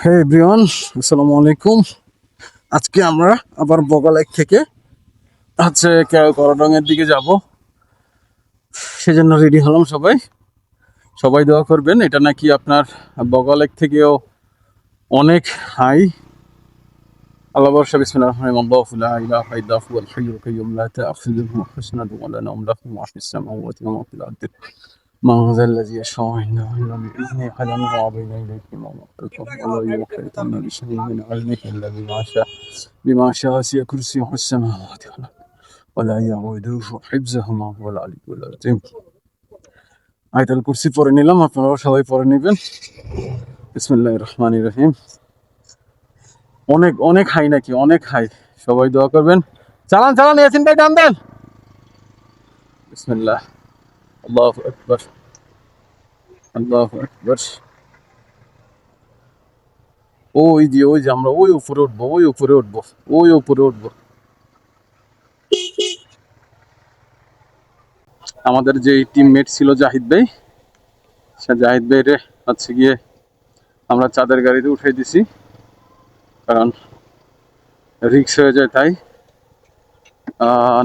হে everyone, আসসালামু আলাইকুম। আজকে আমরা আবার বগালেক থেকে করডং-এর দিকে যাব। সেজন্য রেডি হলাম। সবাই সবাই দোয়া করবেন। এটা নাকি আপনার বগালেক থেকেও অনেক হাই। আল্লাহ বর্ষা বিসমিল্লাহির রহমানির রহিম। আল্লাহু লা ইলাহা ইল্লা হুয়াল হাইয়ুল কাইয়্যুম লা তা'খুযুহু সিনাতুন ওয়া লা নাওম লাহু মা ফিস সামাওয়াতি ওয়া মা ফিল আরদি من ذا الذي يشفع عنده إلا بإذنه يعلم ما بين أيديهم وما خلفهم ولا يحيطون بشيء من علمه إلا بما شاء وسع كرسيه السماوات والأرض ولا يؤوده حفظهما وهو العلي العظيم। আয়াতুল কুরসি পড়ে নিলাম, আপনারাও সবাই পড়ে নেবেন। বিসমিল্লাহির রহমানির রহিম। অনেক অনেক হাই নাকি, অনেক হাই। সবাই দোয়া করবেন। চালান চালান, ইয়াসিন ভাই টান দেন। বিসমিল্লাহ, আল্লাহু আকবার, আল্লাহু আকবার। ওই যে আমরা ওই উপরে উঠবো, ওই উপরে উঠবো, ওই উপরে উঠবো। আমাদের যে টিমমেট ছিল জাহিদ ভাই, সে জাহিদ ভাই রে হচ্ছে গিয়ে আমরা চাঁদের গাড়িতে উঠাই দিছি, কারণ রিক্স হয়ে যায়। তাই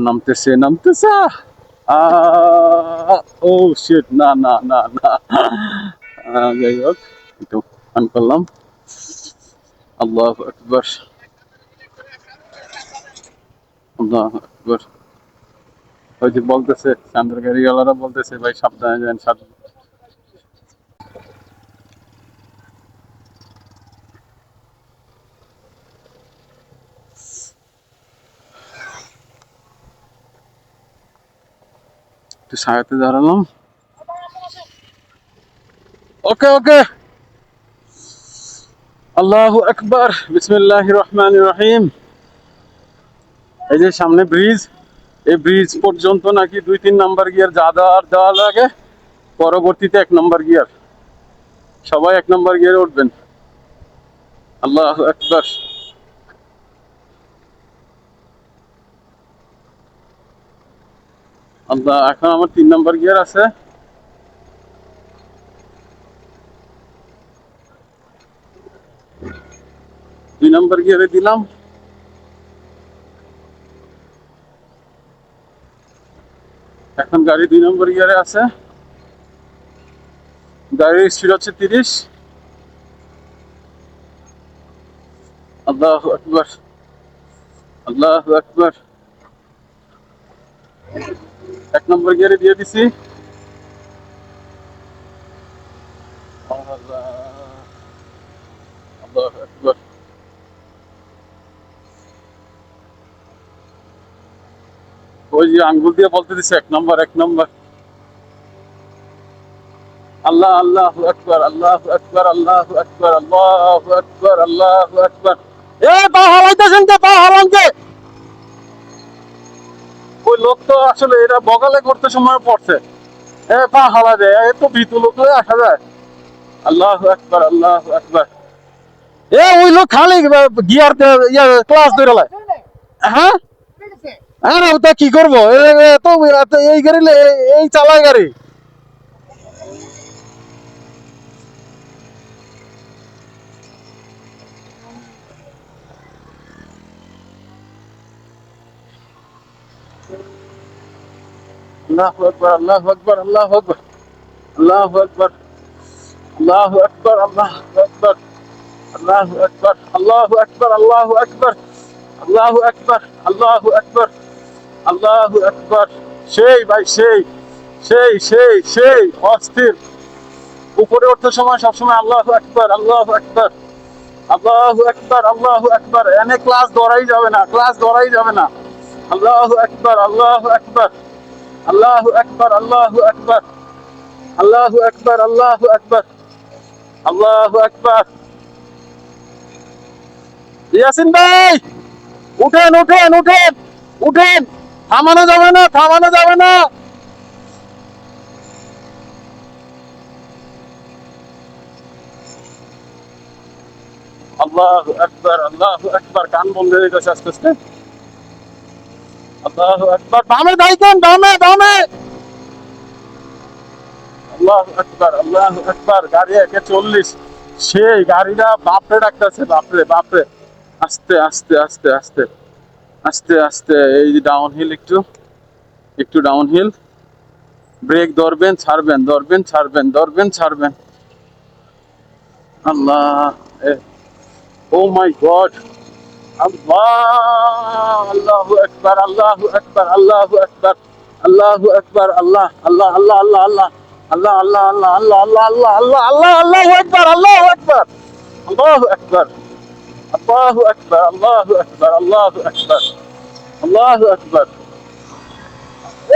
নামতেছে নামতেছে। ও শিট, না না না না। যাই হোক, একটু ফান করলাম। আল্লাহু আকবার, আল্লাহু আকবার। ওই যে বলতেছে চাঁদের গাড়িওয়ালারা বলতেছে, ভাই সাবধানে যান, সাবধানে। একটু সায়াতে দাঁড়ালাম। ওকে ওকে। আল্লাহু আকবার, বিসমিল্লাহির রহমানির রহিম। এই যে সামনে ব্রিজ, এই ব্রিজ পর্যন্ত নাকি 2-3 নাম্বার গিয়ার যা দেওয়া লাগে, পরবর্তীতে 1 নাম্বার গিয়ার। সবাই 1 নাম্বার গিয়ারে উঠবেন। আল্লাহু আকবার। আল্লাহ, এখন আমার 3 নাম্বার গিয়ার আছে। দুই নাম্বার গিয়ারে দিলাম। এখন গাড়ি 2 নাম্বার গিয়ারে আছে। গাড়ির স্পিড হচ্ছে 30। আল্লাহু আকবার, আল্লাহু আকবার। 1 নাম্বার গিয়ারে দিয়ে দিছি। আল্লাহু আকবার। ওই যে আঙ্গুল দিয়ে বলতে দিছে 1 নাম্বার, 1 নাম্বার। আল্লাহ, আল্লাহু আকবার, আল্লাহু আকবার, আল্লাহু আকবার, আল্লাহু আকবার, আল্লাহু আকবার। পা হালাইতেছেন কে? পা হালান কে? ওই লোক তো আসলে এটা বগালে করতে সময় পড়ছে। পা হালা দেয়, এত ভীতু লোক হয়ে আসা যায়। আল্লাহু আকবার, আল্লাহু আকবার। ওই লোক খালি গিয়ার ক্লাস ধরে লাই। হ্যাঁ, আরে ওটা কি করবো? এই গাড়ি, এই চালায় গাড়ি। আল্লাহু আকবার, আল্লাহু আকবার, আল্লাহু আকবার, আল্লাহু আকবার, আল্লাহু আকবার, আল্লাহু আকবার, আল্লাহু আকবার, আল্লাহু আকবার, আল্লাহু আকবার, আল্লাহু আকবার, আল্লাহু আকবার, আল্লাহু আকবার। সেই ভাই, সেই সেই সেই সেই অস্থির। উপরে উঠতে সময় সবসময় আল্লাহু আকবার, আল্লাহু আকবার, আল্লাহু আকবার, আল্লাহু আকবার। এনে ক্লাস ধরাই যাবে না, ক্লাস ধরাই যাবে না। আল্লাহু আকবার, আল্লাহু আকবার, আল্লাহু আকবার, আল্লাহু আকবার, আল্লাহু আকবার, আল্লাহু আকবার, আল্লাহু আকবার। ইয়াসিন ভাই, উঠেন উঠেন উঠেন উঠেন। থামানো যাবে না, থামানো যাবে না। আল্লাহু আকবার, আল্লাহু আকবার। কান বন্ধ হয়ে গেছে আস্তে আস্তে। আল্লাহু আকবার। বামে দাইতেন, বামে বামে। আল্লাহু আকবার, আল্লাহু আকবার। গাড়ি 140, সেই গাড়িটা বাপরে ডাকতেছে, বাপরে বাপরে। আস্তে আস্তে আস্তে আস্তে আস্তে আস্তে, এই যে ডাউন হিল, একটু একটু ডাউন হিল। ব্রেক ধরবেন ছাড়বেন, ধরবেন ছাড়বেন, ধরবেন ছাড়বেন। আল্লাহ, ও মাই গড, আল্লাহ, আল্লাহু আকবার, আল্লাহু আকবার, আল্লাহু আকবার, আল্লাহু আকবার, আল্লাহ আল্লাহ আল্লাহ আল্লাহ আল্লাহ আল্লাহ আল্লাহ আল্লাহ আল্লাহ আল্লাহ আল্লাহ আল্লাহ, আল্লাহু আকবার, আল্লাহু আকবার, আল্লাহু আকবার, আল্লাহু আকবার, আল্লাহু আকবার, আল্লাহু আকবার, আল্লাহু আকবার।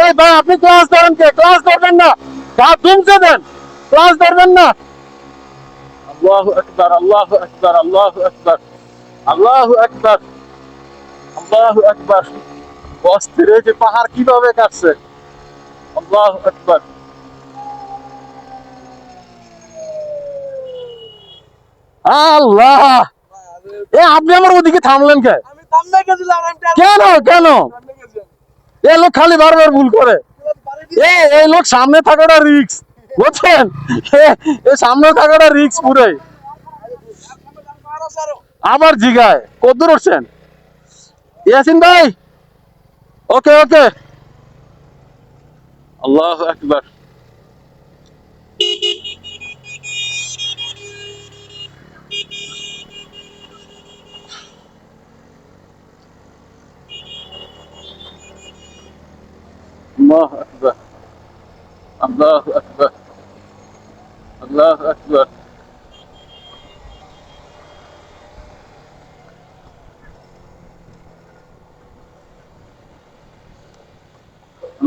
এই ভাই, আপনি ক্লাস ধরেন কে? ক্লাস ধরবেন না, গাছ ভেঙে দেন, ক্লাস ধরবেন না। আল্লাহু আকবার, আল্লাহু আকবার, আল্লাহু আকবার, আল্লাহু আকবার, আল্লাহু আকবার। অস্থির, এই যে পাহাড় কিভাবে কাটছে। আল্লাহু আকবার। আল্লাহ, এ আপনি আমার ওদিকে থামলেন কে? কেন কেন? এ লোক খালি বারবার ভুল করে। এই লোক সামনে থাকাটা রিক্স, বুঝছেন? এ সামনে থাকাটা রিক্স পুরাই। আবার জিগায় কত দূর উঠছেন ইয়াসিন ভাই? ওকে ওকে। আল্লাহু আকবার। আল্লাহু আকবার, আল্লাহু আকবার, আল্লাহু আকবার।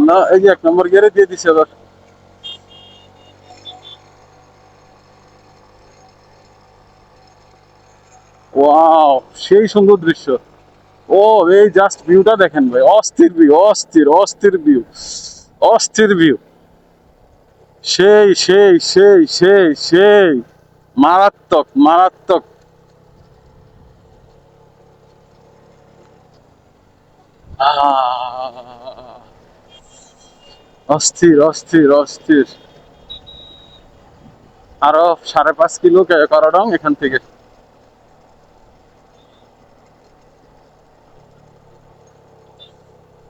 না, এই যে 1 নম্বর গিয়ারে দিয়ে দিছে আবার। ওয়াও, সেই সুন্দর দৃশ্য। ও, এই জাস্ট ভিউটা দেখেন ভাই, অস্থির ভিউ, অস্থির অস্থির ভিউ, অস্থির ভিউ। সেই সেই সেই সেই সেই মারাত্মক মারাত্মক। আহ, অস্থির অস্থির অস্থির। আরো 5.5 কিলো করাডং এখান থেকে।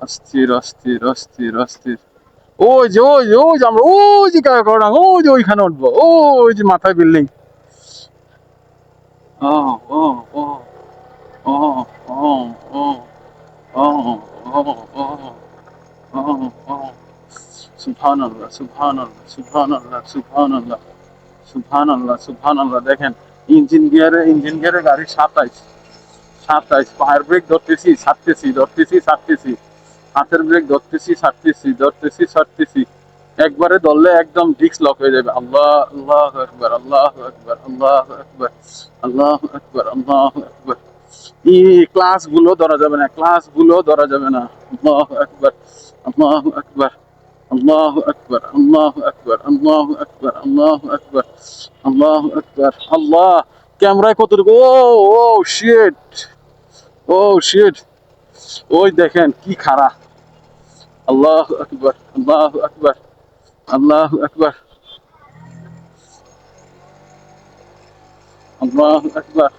অস্থির অস্থির অস্থির অস্থির। ওই যে ওই যে ওই যে আমরা ওই যে করাডং, ওই যে ওইখানে উঠবো, ওই যে মাথায় বিল্ডিং। ও ও ও ও ও ও ও ও ও ও। সুবহানাল্লাহ, সুবহানাল্লাহ, সুবহানাল্লাহ, সুবহানাল্লাহ, সুবহানাল্লাহ, সুবহানাল্লাহ। দেখেন, ইঞ্জিন গিয়ারে গাড়ি 27, 27। পায়ের ব্রেক ধরতেছি, ছাড়তেছি, ধরতেছি, ছাড়তেছি। হাতের ব্রেক ধরতেছি, ছাড়তেছি, ধরতেছি, ছাড়তেছি। একবারে ধরলে একদম ডিস্ক লক হয়ে যাবে। আল্লাহ, আল্লাহু আকবার, আল্লাহু আকবার, আল্লাহু আকবার, আল্লাহু আকবার, আল্লাহু আকবার। ক্লাস গুলো ধরা যাবে না, ক্লাস গুলো ধরা যাবে না। আল্লাহু আকবার, আল্লাহু আকবার, আল্লাহু আকবার, আল্লাহু আকবার, আল্লাহু আকবার, আল্লাহু আকবার, আল্লাহু আকবার। আল্লাহ, ক্যামেরায় কতটুকু, ও ও শিট, ও শিট। ওই দেখেন কি খাড়া। আল্লাহু আকবার, আল্লাহু আকবার, আল্লাহু আকবার, আল্লাহু আকবার।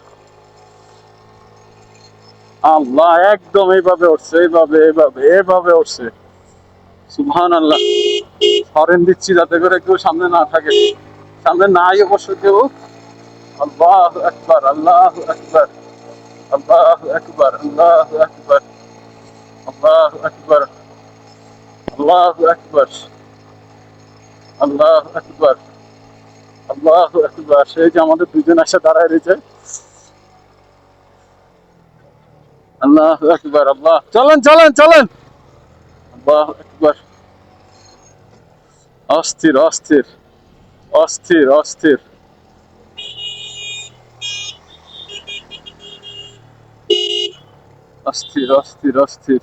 আল্লাহ, একদম এইভাবে উঠছে, এইভাবে এইভাবে এইভাবে উঠছে। সুবহানাল্লাহ। হরেন দিচ্ছি যাতে করে কেউ সামনে না থাকে, সামনে নাই অবশ্য কেউ। আল্লাহু আকবার, আল্লাহু আকবার, আল্লাহু আকবার, আল্লাহু আকবার, আল্লাহু আকবার, আল্লাহু আকবার, আল্লাহু আকবার, আল্লাহু আকবার। সেই যে আমাদের দুজন এসে দাঁড়ায় রয়েছে। আল্লাহু আকবার, আল্লাহ, চলেন চলেন চলেন। আল্লাহু আকবার। অস্থির অস্থির অস্থির অস্থির অস্থির অস্থির অস্থির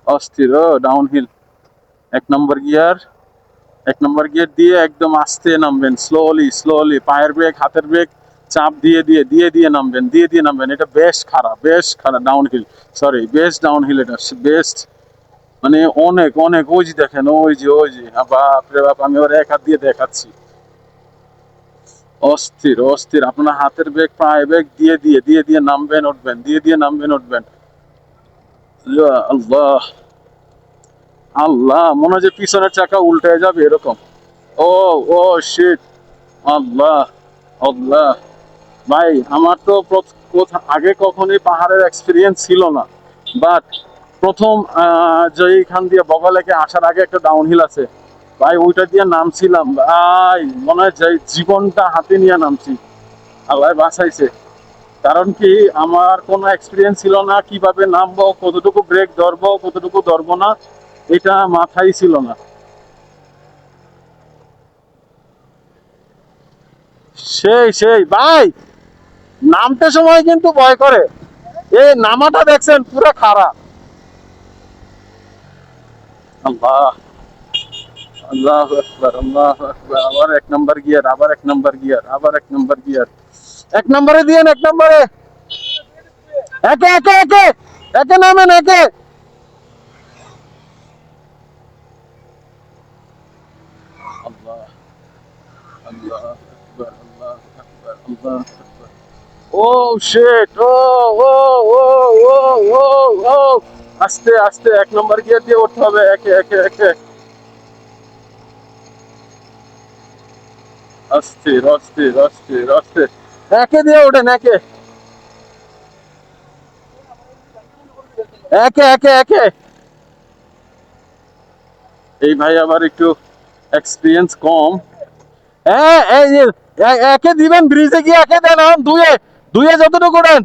অস্থির। ও ডাউন হিল। 1 নম্বর গিয়ার, 1 নম্বর গিয়ার দিয়ে একদম আস্তে নামবেন, স্লোলি স্লোলি। পায়ের ব্রেক, হাতের ব্রেক চাপ দিয়ে দিয়ে দিয়ে দিয়ে নামবেন, দিয়ে দিয়ে নামবেন। এটা বেশ খারাপ, বেশ খারাপ downhill. Sorry, best downhill এটা, বেস্ট। মানে অনেক অনেক। ওই যে দেখেন, ওই যে ওই যে, বাপ রে বাপ, আমি ওর 1 হাত দিয়ে দেখাচ্ছি। অস্থির অস্থির, আপনার হাতের বেগ পায়ে বেগ দিয়ে দিয়ে দিয়ে দিয়ে নামবেন উঠবেন, দিয়ে দিয়ে নামবেন উঠবেন। ইয়া আল্লাহ, আল্লাহ, মনে হয় যে পিছনের চাকা উল্টে যাবে এরকম। ও, ও শিট, আল্লাহ, আল্লাহ। ভাই আমার তো আগে কখনোই পাহাড়ের এক্সপিরিয়েন্স ছিল না, বাট প্রথম যেইখান দিয়ে বগালেকে আসার আগে একটা ডাউনহিল আছে ভাই, ওইটা দিয়ে নামছিলাম ভাই, মনে হয় যে জীবনটা হাতে নিয়ে নামছি। আল্লাহ বাঁচাইছে। কারণ কি, আমার কোনো এক্সপিরিয়েন্স ছিল না, কিভাবে নামবো, কতটুকু ব্রেক ধরবো, কতটুকু ধরবো না, এটা মাথায় ছিল না। সেই সেই ভাই, নামতে সময় কিন্তু ভয় করে, এই নামাটা দেখছেন পুরো খারাপ। আল্লাহ, আল্লাহ আকবার, আল্লাহ আকবার। আবার এক নাম্বার গিয়ার, আবার এক নাম্বার গিয়ার, আবার এক নাম্বার গিয়ার। এক নম্বরে দিয়েন, এক নম্বরে, একে একে একে, একে নামেন একে। আল্লাহ, আল্লাহ আকবার, আল্লাহ আকবার, আল্লাহ আকবার। ও শিট, ও, ও, ও, ও, ও, ও, আস্তে আস্তে এক নম্বর গিয়ার দিয়ে উঠতে হবে, একে একে একে। অস্থির অস্থির অস্থির অস্থির, একে দিয়ে ওঠেন, একে একে একে একে। এই ভাই আবার একটু এক্সপিরিয়েন্স কম। হ্যাঁ, এই যে একে দিবেন, ব্রিজে গিয়ে একে দেন, এখন দুয়ে, দুয়ে যতটুকু দেন।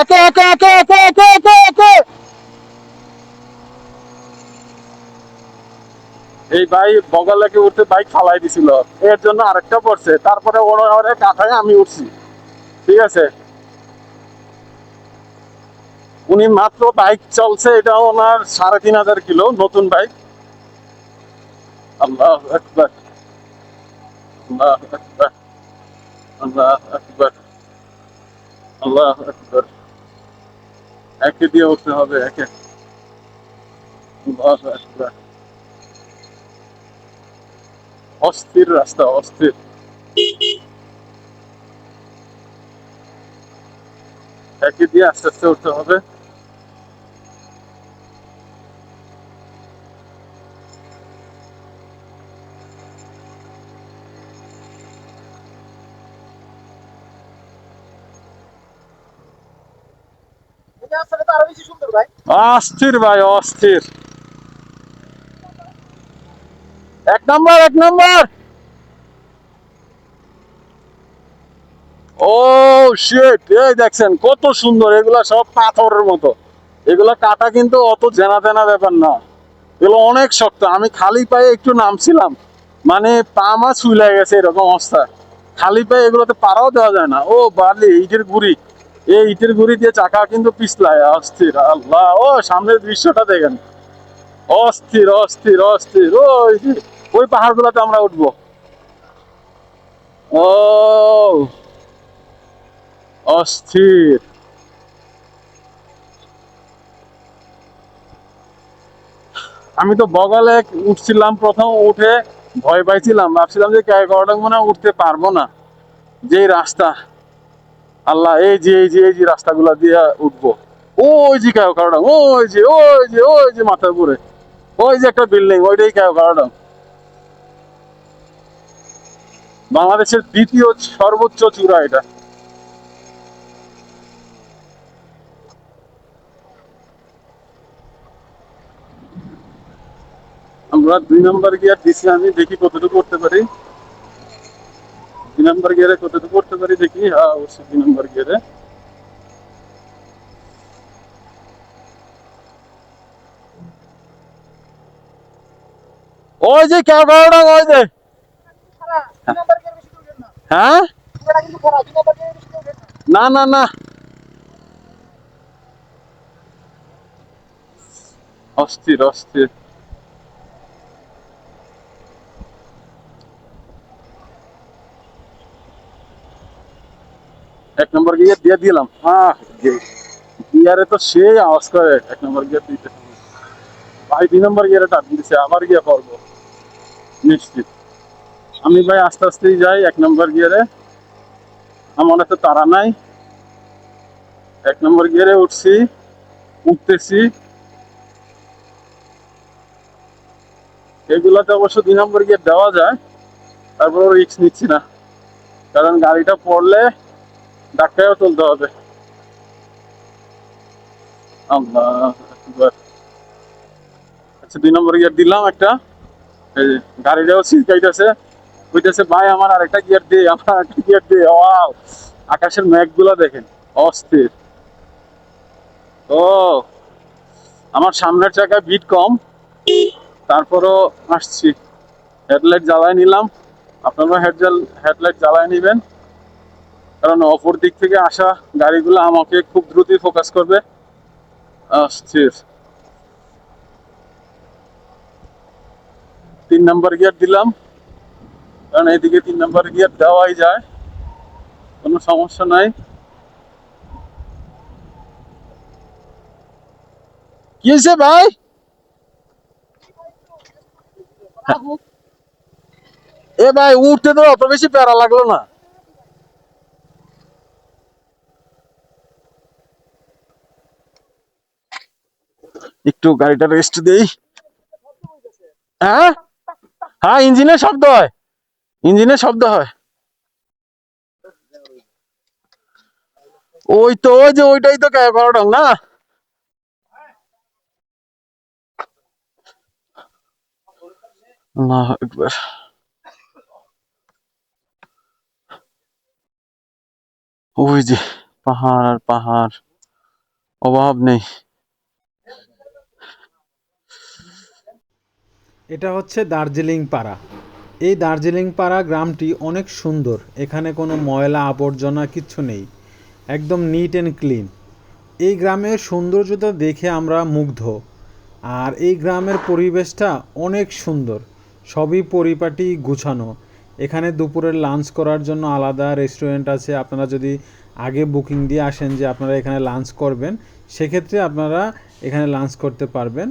একে একে একে একে একে একে একে। এই ভাই বগালাকে উঠতে বাইক ফালাই দিছিল, এর জন্য আরেকটা পড়ছে, তারপরে ওরা কাঁথায় আমি উঠছি। ঠিক আছে, উনি মাত্র বাইক চলছে, এটা ওনার 3500 কিলো, নতুন বাইক। আল্লাহ আকবার, আল্লাহ আকবার, আল্লাহ আকবার, আল্লাহ আকবার। একে দিয়ে উঠতে হবে, একে। আল্লাহ আকবার। অস্থির রাস্তা, অস্থির। একে দিয়ে আস্তে আস্তে উঠতে হবে। অস্থির ভাই, অস্থির। এক নম্বর, এক নম্বর। ও শিট, এই দেখছেন কত সুন্দর, এগুলা সব পাথরের মতো। এগুলা কাটা কিন্তু অত জেনা তেনা ব্যাপার না, এগুলো অনেক শক্ত। আমি খালি পায়ে একটু নামছিলাম, মানে পা মা চুইলা গেছে এরকম অবস্থা। খালি পায়ে এগুলোতে পাড়াও দেওয়া যায় না। ও বালি, ইটের গুড়ি, এই ইটের গুড়ি দিয়ে চাকা কিন্তু পিছলায়। অস্থির, আল্লাহ, ও সামনের দৃশ্যটা দেখেন, অস্থির অস্থির অস্থির। ওই যে ওই পাহাড় গুলাতে আমরা উঠবো। ও অস্থির। আমি তো বগালে উঠছিলাম, প্রথম উঠে ভয় পাইছিলাম, ভাবছিলাম যে ক্যালকাটা মনে হয় উঠতে পারবো না, যে রাস্তা। আল্লাহ, এই যে এই যে এই যে রাস্তাগুলা দিয়ে উঠবো। ওই যে ক্যালকাটা, ওই যে ওই যে ওই যে মাথার উপরে ওই যে একটা বিল্ডিং, ওইটাই ক্যালকাটা। বাংলাদেশের দ্বিতীয় সর্বোচ্চ চূড়া এটা। আমরা 2 নম্বর গিয়ার দিচ্ছি, আমি দেখি কতটুকু করতে পারি। 2 নম্বর গিয়ারে কতটুকু করতে পারি দেখি। হ্যাঁ, অবশ্যই 2 নম্বর গিয়ারে। ওই যে ক্যালকাটা, ওই যে। হ্যাঁ, না না না, অস্থির অস্থির। 1 নম্বর গিয়ার দিয়ে দিলাম। হ্যাঁ, গিয়ারে তো সেই আওয়াজ করে 1 নম্বর গিয়ার দিতে। ভাই 2 নম্বর গিয়ারে টান দিছে, আবার গিয়ে করবো নিশ্চিত। আমি ভাই আস্তে আস্তেই যাই 1 নম্বর গিয়ারে, আমার এত তাড়া নাই। 1 নম্বর গিয়ারে উঠছি, উঠতেছি। এগুলাতে অবশ্য 2 নম্বর গিয়ার দেওয়া যায়, তারপর রিস্ক নিচ্ছি না, কারণ গাড়িটা পড়লে ধাক্কায়ও চলতে হবে। আল্লাহ আকবার। আচ্ছা 2 নম্বর গিয়ার দিলাম একটা, এই যে গাড়িটাও ছিটকাইতেছে, কইতেছে ভাই আমার আরেকটা গিয়ার দে, আমার আরেকটা গিয়ার দে। ওয়াও, আকাশের মেঘ গুলা দেখেন, অস্থির। ও, আমার সামনের চাকায় বিট কম, তারপরও আসছি। হেডলাইট জ্বালায় নিলাম, আপনারা হেডলাইট জ্বালায় নিবেন, কারণ অপর দিক থেকে আসা গাড়িগুলো আমাকে খুব দ্রুতই ফোকাস করবে। অস্থির। 3 নম্বর গিয়ার দিলাম, কারণ এইদিকে 3 নম্বর গিয়ার দেওয়াই যায়, কোনো সমস্যা নাই। কি হয়েছে ভাই? এ ভাই উঠতে তো অত বেশি প্যারা লাগলো না। একটু গাড়িটা রেস্ট দেই। হ্যাঁ হ্যাঁ, ইঞ্জিনের শব্দ হয়, ইঞ্জিনের শব্দ হয়। ওই তো, ওই যে ওইটাই তো কারণ না। আল্লাহু আকবার। ওই যে পাহাড় আর পাহাড়, অভাব নেই। এটা হচ্ছে দার্জিলিং পাড়া। এই দার্জিলিং পাড়া গ্রামটি অনেক সুন্দর, এখানে কোনো ময়লা আবর্জনা কিচ্ছু নেই, একদম নিট অ্যান্ড ক্লিন। এই গ্রামের সৌন্দর্যতা দেখে আমরা মুগ্ধ। আর এই গ্রামের পরিবেশটা অনেক সুন্দর, সবই পরিপাটি গুছানো। এখানে দুপুরের লাঞ্চ করার জন্য আলাদা রেস্টুরেন্ট আছে। আপনারা যদি আগে বুকিং দিয়ে আসেন যে আপনারা এখানে লাঞ্চ করবেন, সেক্ষেত্রে আপনারা এখানে লাঞ্চ করতে পারবেন।